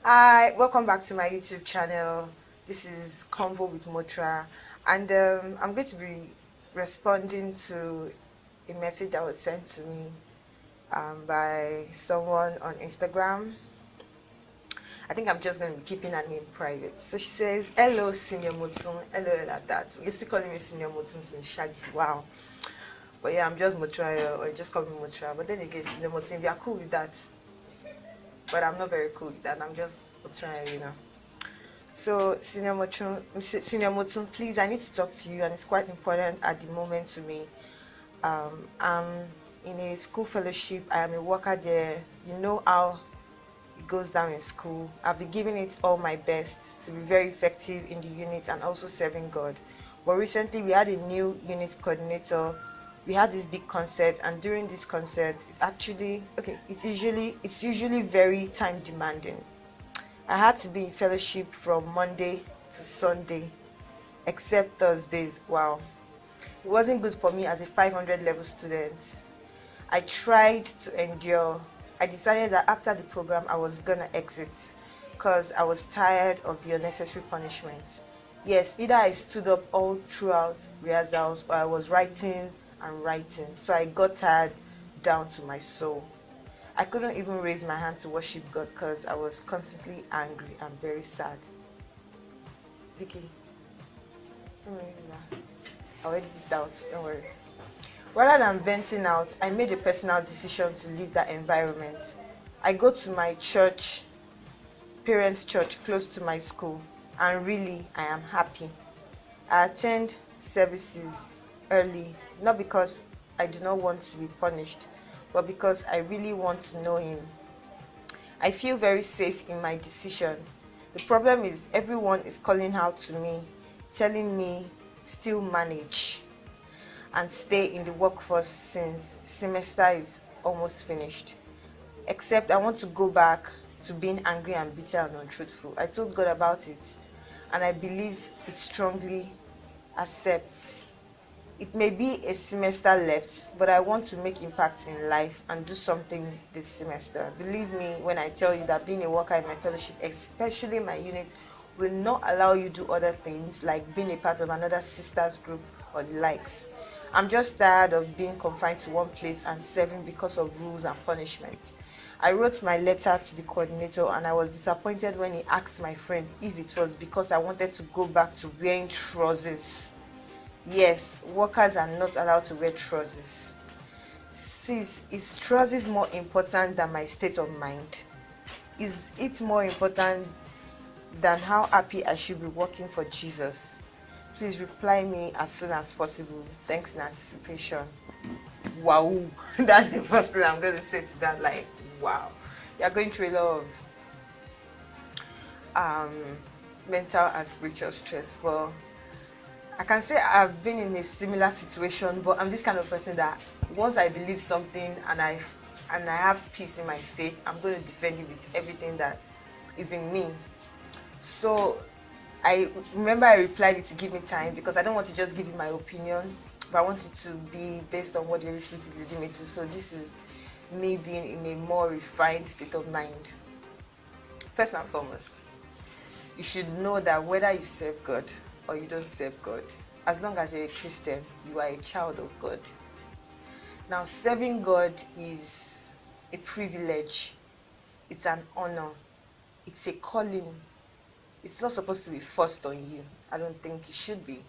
Hi, welcome back to my YouTube channel. This is Convo with Motra, and I'm going to be responding to a message that was sent to me by someone on Instagram. I think I'm just going to be keeping her name private. So she says, "Hello, Senior Motun. Hello, like that. You're still calling me Senior Motun since Shaggy. Wow. But yeah, I'm just Motra, or just call me Motra. But then again, Senior Motun, we are cool with that. But I'm not very cool with that. I'm just Motra. So, Senior Motun, please, I need to talk to you, and it's quite important at the moment to me. I'm in a school fellowship. I am a worker there. You know how it goes down in school. I've been giving it all my best to be very effective in the unit and also serving God. But recently, we had a new unit coordinator. We had this big concert, and during this concert, it's actually okay. It's usually very time demanding. I had to be in fellowship from Monday to Sunday, except Thursdays. Wow. It wasn't good for me as a 500 level student. I tried to endure. I decided that after the program, I was gonna exit because I was tired of the unnecessary punishment. Yes, either I stood up all throughout rehearsals or I was writing and writing. So I got tired down to my soul. I couldn't even raise my hand to worship God because I was constantly angry and very sad. Vicky, don't worry, I already did that, don't worry. Rather than venting out, I made a personal decision to leave that environment. I go to my church, parents' church close to my school, and really, I am happy. I attend services early, not because I do not want to be punished, but because I really want to know Him. I feel very safe in my decision. The problem is everyone is calling out to me, telling me still manage and stay in the workforce since semester is almost finished. Except I want to go back to being angry and bitter and untruthful. I told God about it, and I believe it strongly accepts. It may be a semester left, but I want to make impact in life and do something this semester. Believe me when I tell you that being a worker in my fellowship, especially my unit, will not allow you to do other things like being a part of another sisters group or the likes. I'm just tired of being confined to one place and serving because of rules and punishment. I wrote my letter to the coordinator and I was disappointed when he asked my friend if it was because I wanted to go back to wearing trousers. Yes, workers are not allowed to wear trousers. Sis, is trousers more important than my state of mind? Is it more important than how happy I should be working for Jesus? Please reply me as soon as possible. Thanks in anticipation. Wow, that's the first thing I'm going to say to that. Like, wow, you're going through a lot of um, mental and spiritual stress. Well, I can say I've been in a similar situation, but I'm this kind of person that once I believe something and I have peace in my faith, I'm going to defend it with everything that is in me. So I remember I replied it to give me time because I don't want to just give you my opinion, but I want it to be based on what the Holy Spirit is leading me to. So this is me being in a more refined state of mind. First and foremost, you should know that whether you serve God or you don't serve God, as long as you're a Christian, you are a child of God. Now, serving God is a privilege, it's an honor, it's a calling. It's not supposed to be forced on you. I don't think it should be.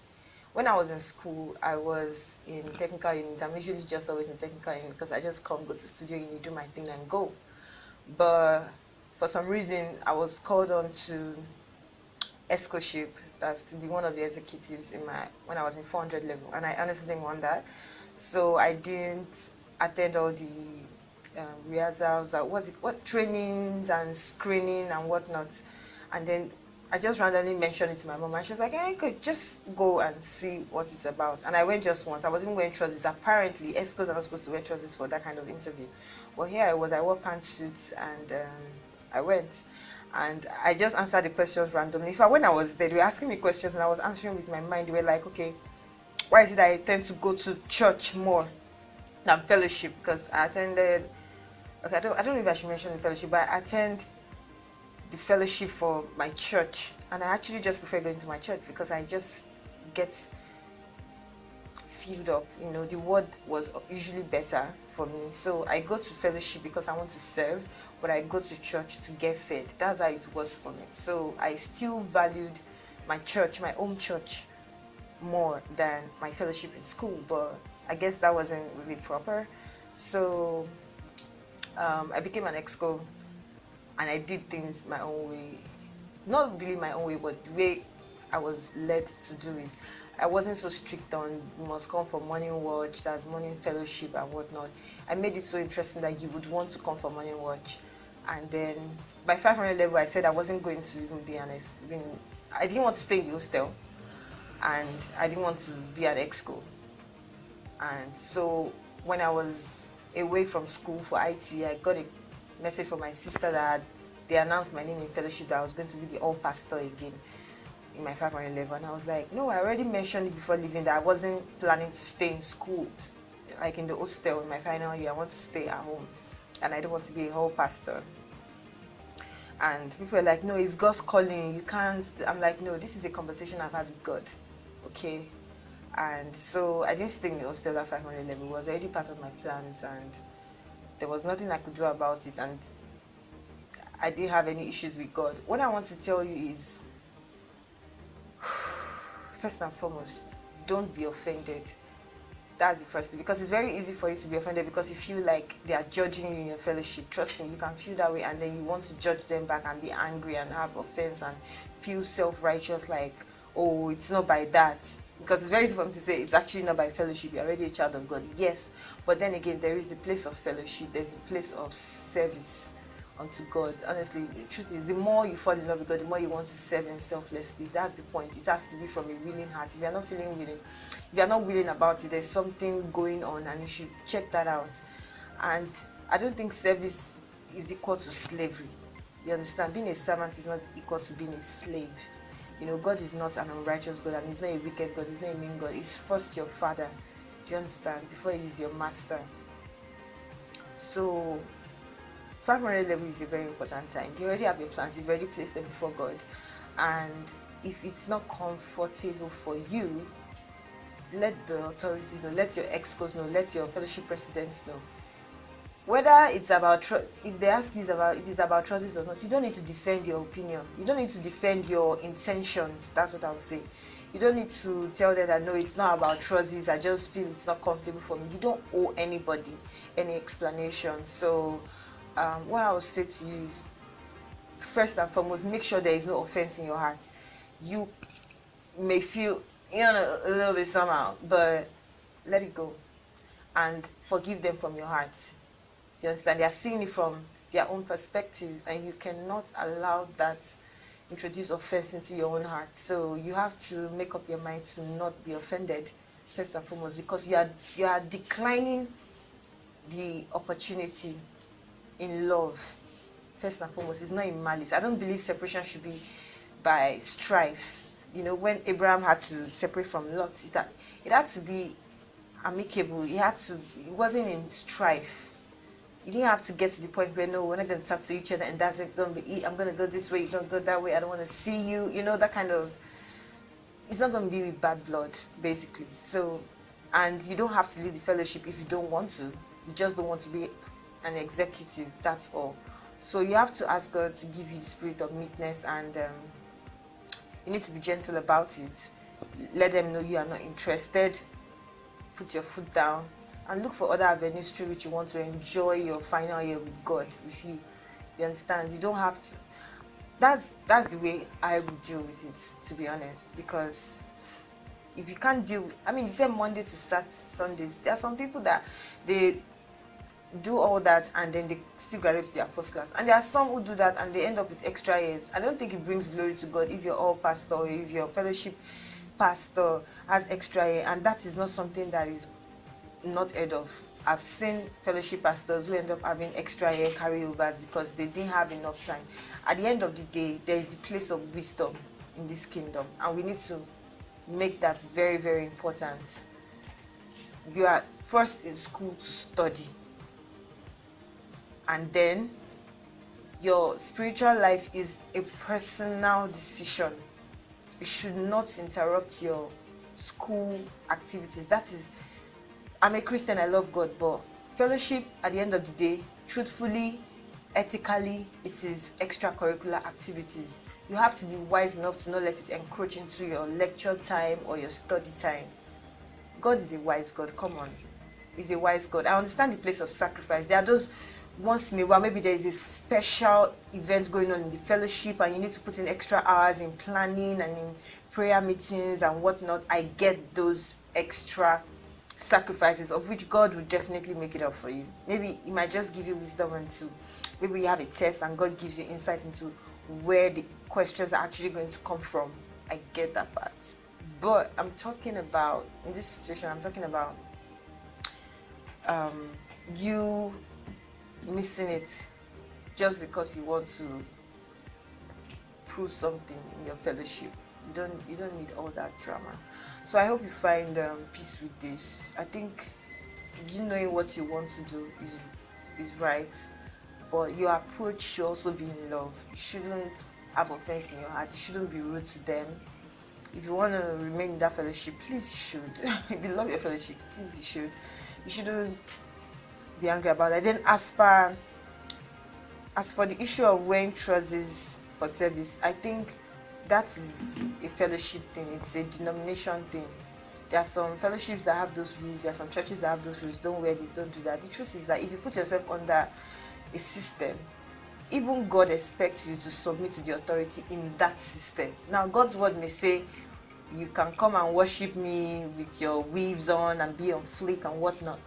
When I was in school, I was in technical unit. I'm usually just always in technical unit because I just come, go to studio unit, do my thing and go. But for some reason, I was called on to ESCOship, that's to be one of the executives when I was in 400 level, and I honestly didn't want that. So I didn't attend all the rehearsals, what trainings and screening and whatnot. And then I just randomly mentioned it to my mom, and she was like, "Hey, you could just go and see what it's about." And I went just once. I wasn't wearing trousers. Apparently, ESCOs are not supposed to wear trousers for that kind of interview. Well, here I was. I wore pantsuits, and I went. And I just answered the questions randomly. In fact, when I was there, they were asking me questions, and I was answering with my mind. They were like, "Okay, why is it that I tend to go to church more than fellowship?" Because I attended. Okay, I don't know if I should mention the fellowship, but I attend the fellowship for my church, and I actually just prefer going to my church because I just get filled up. The word was usually better for me. So I go to fellowship because I want to serve, but I go to church to get fed. That's how it was for me. So I still valued my church, my home church, more than my fellowship in school, but I guess that wasn't really proper. So I became an exco, and I did things my own way. Not really my own way, but the way I was led to do it. I wasn't so strict on you must come for morning watch, that's morning fellowship and whatnot. I made it so interesting that you would want to come for morning watch. And then by 500 level, I said I wasn't going to even be honest. I didn't want to stay in the hostel, and I didn't want to be an exco. And so when I was away from school for IT, I got a message from my sister that they announced my name in fellowship, that I was going to be the all pastor again in my 500 level. And I was like, no, I already mentioned it before leaving that I wasn't planning to stay in school, like in the hostel in my final year. I want to stay at home, and I don't want to be a whole pastor. And people were like, no, it's God's calling, you can't. I'm like, no, this is a conversation I've had with God, okay? And so I didn't stay in the hostel at 500 level. It was already part of my plans, and there was nothing I could do about it, and I didn't have any issues with God. What I want to tell you is, first and foremost, don't be offended. That's the first thing, because it's very easy for you to be offended because you feel like they are judging you in your fellowship. Trust me, you can feel that way, and then you want to judge them back and be angry and have offense and feel self-righteous, like, oh, it's not by that. Because it's very easy for me to say it's actually not by fellowship, you're already a child of God. Yes, but then again, there is the place of fellowship, there's the place of service unto God. Honestly, the truth is, the more you fall in love with God, the more you want to serve Him selflessly. That's the point. It has to be from a willing heart. If you're not feeling willing, if you're not willing about it, there's something going on, and you should check that out. And I don't think service is equal to slavery. You understand? Being a servant is not equal to being a slave. God is not an unrighteous God, and He's not a wicked God. He's not a mean God. He's first your Father. Do you understand? Before He is your master. So 500 level is a very important time. You already have your plans. You've already placed them before God. And if it's not comfortable for you, let the authorities know, let your excos know, let your fellowship presidents know. Whether it's about, if they ask you if it's about choices or not, you don't need to defend your opinion. You don't need to defend your intentions. That's what I would say. You don't need to tell them that, no, it's not about choices, I just feel it's not comfortable for me. You don't owe anybody any explanation. So what I would say to you is, first and foremost, make sure there is no offense in your heart. You may feel, a little bit somehow, but let it go and forgive them from your heart. You understand? They are seeing it from their own perspective, and you cannot allow that introduce offense into your own heart. So you have to make up your mind to not be offended, first and foremost, because you are declining the opportunity in love. First and foremost, it's not in malice. I don't believe separation should be by strife. When Abraham had to separate from Lot, it had to be amicable. It wasn't in strife. You didn't have to get to the point where, no, we're not going to talk to each other, and that's it, don't be, I'm going to go this way, you don't go that way, I don't want to see you, that kind of, it's not going to be with bad blood, basically. So, and you don't have to leave the fellowship if you don't want to. You just don't want to be an executive, that's all. So you have to ask God to give you the spirit of meekness, and you need to be gentle about it. Let them know you are not interested. Put your foot down and look for other avenues through which you want to enjoy your final year with God, with you. You understand? You don't have to. That's the way I would deal with it, to be honest. Because if you can't deal, you say Monday to Sundays. There are some people that they do all that and then they still graduate to their first class, and there are some who do that and they end up with extra years. I don't think it brings glory to God if you're all pastor, or if your fellowship pastor has extra year, and that is not something that is not heard of. I've seen fellowship pastors who end up having extra year carryovers because they didn't have enough time. At the end of the day, there is the place of wisdom in this kingdom, and we need to make that very, very important. You are first in school to study, and then Your spiritual life is a personal decision. It should not interrupt your school activities. That is, I'm a Christian, I love God, but fellowship at the end of the day, truthfully, ethically, it is extracurricular activities. You have to be wise enough to not let it encroach into your lecture time or your study time. God is a wise God, come on. He's a wise God. I understand the place of sacrifice. There are those once in a while, maybe there is a special event going on in the fellowship and you need to put in extra hours in planning and in prayer meetings and whatnot. I get those extra sacrifices, of which God will definitely make it up for you. Maybe He might just give you wisdom into, maybe you have a test and God gives you insight into where the questions are actually going to come from. I get that part. But I'm talking about, in this situation, I'm talking about you missing it just because you want to prove something in your fellowship. You don't need all that drama. So I hope you find peace with this. I think you knowing what you want to do is right, but your approach should also be in love. You shouldn't have offense in your heart. You shouldn't be rude to them. If you want to remain in that fellowship, please you should. If you love your fellowship, please you should. You shouldn't be angry about it. Then as for the issue of wearing trousers for service, I think that is a fellowship thing. It's a denomination thing. There are some fellowships that have those rules. There are some churches that have those rules. Don't wear this, don't do that. The truth is that if you put yourself under a system, even God expects you to submit to the authority in that system. Now, God's word may say, you can come and worship me with your weaves on and be on fleek and whatnot.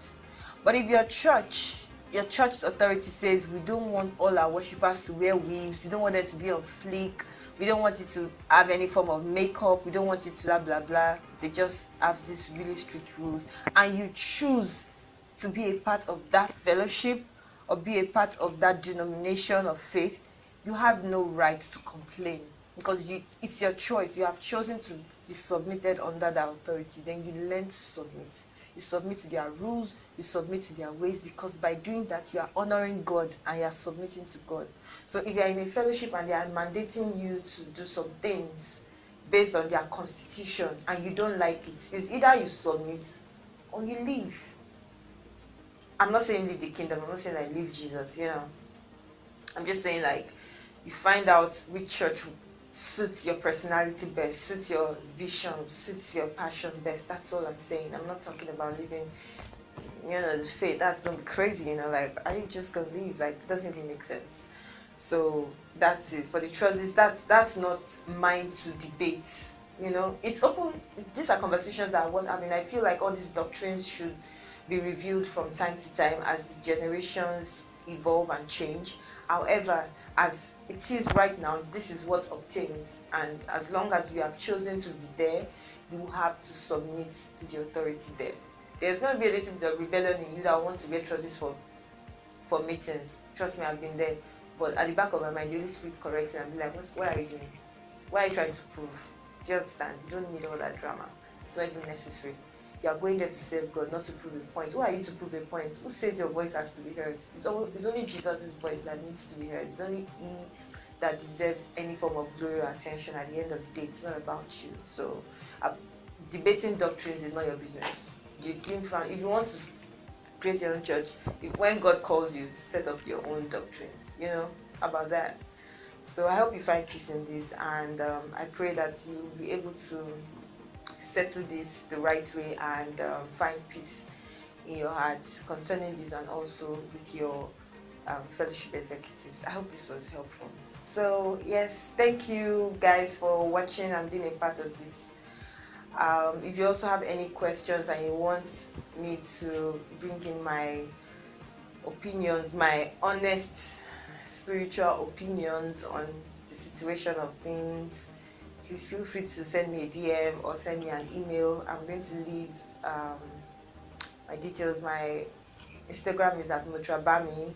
But if your church's authority says we don't want all our worshippers to wear weaves, we don't want them to be on fleek, we don't want it to have any form of makeup, we don't want it to blah blah blah. They just have these really strict rules, and you choose to be a part of that fellowship or be a part of that denomination of faith, you have no right to complain, because it's your choice. You have chosen to be submitted under that authority. Then you learn to submit. You submit to their rules, you submit to their ways, because by doing that you are honoring God and you are submitting to God. So if you are in a fellowship and they are mandating you to do some things based on their constitution and you don't like it, it's either you submit or you leave. I'm not saying leave the kingdom, I'm not saying like leave Jesus, I'm just saying like you find out which church suits your personality best, suits your vision, suits your passion best. That's all I'm saying. I'm not talking about living, the faith. That's gonna be crazy, like, are you just gonna leave? Like, it doesn't even make sense. So that's it. For the trousers, that's not mine to debate. It's open. These are conversations that I feel like all these doctrines should be reviewed from time to time as the generations evolve and change. However, as it is right now, this is what obtains, and as long as you have chosen to be there, you have to submit to the authority there. There's going to be a little bit of rebellion in you that wants to wear trousers for meetings. Trust me, I've been there. But at the back of my mind, the Holy Spirit corrects me and be like, what are you doing? What are you trying to prove? Do you understand? You don't need all that drama. It's not even necessary. You are going there to serve God, not to prove a point. Who are you to prove a point? Who says your voice has to be heard? It's only Jesus' voice that needs to be heard. It's only He that deserves any form of glory or attention at the end of the day. It's not about you. So debating doctrines is not your business. If you want to create your own church, when God calls you, set up your own doctrines. About that. So I hope you find peace in this, and I pray that you will be able to settle this the right way and find peace in your heart concerning this, and also with your fellowship executives. I hope this was helpful. So yes, thank you guys for watching and being a part of this. If you also have any questions and you want me to bring in my opinions, my honest spiritual opinions on the situation of things, please feel free to send me a DM or send me an email. I'm going to leave my details. My Instagram is at motrabami.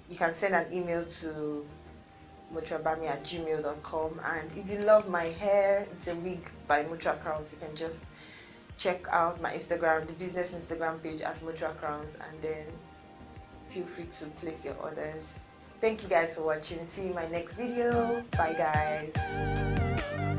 You can send an email to motrabami@gmail.com. And if you love my hair, it's a wig by Motra Crowns. You can just check out my Instagram, the business Instagram page at Motra Crowns, and then feel free to place your orders. Thank you guys for watching. See you in my next video. Bye guys.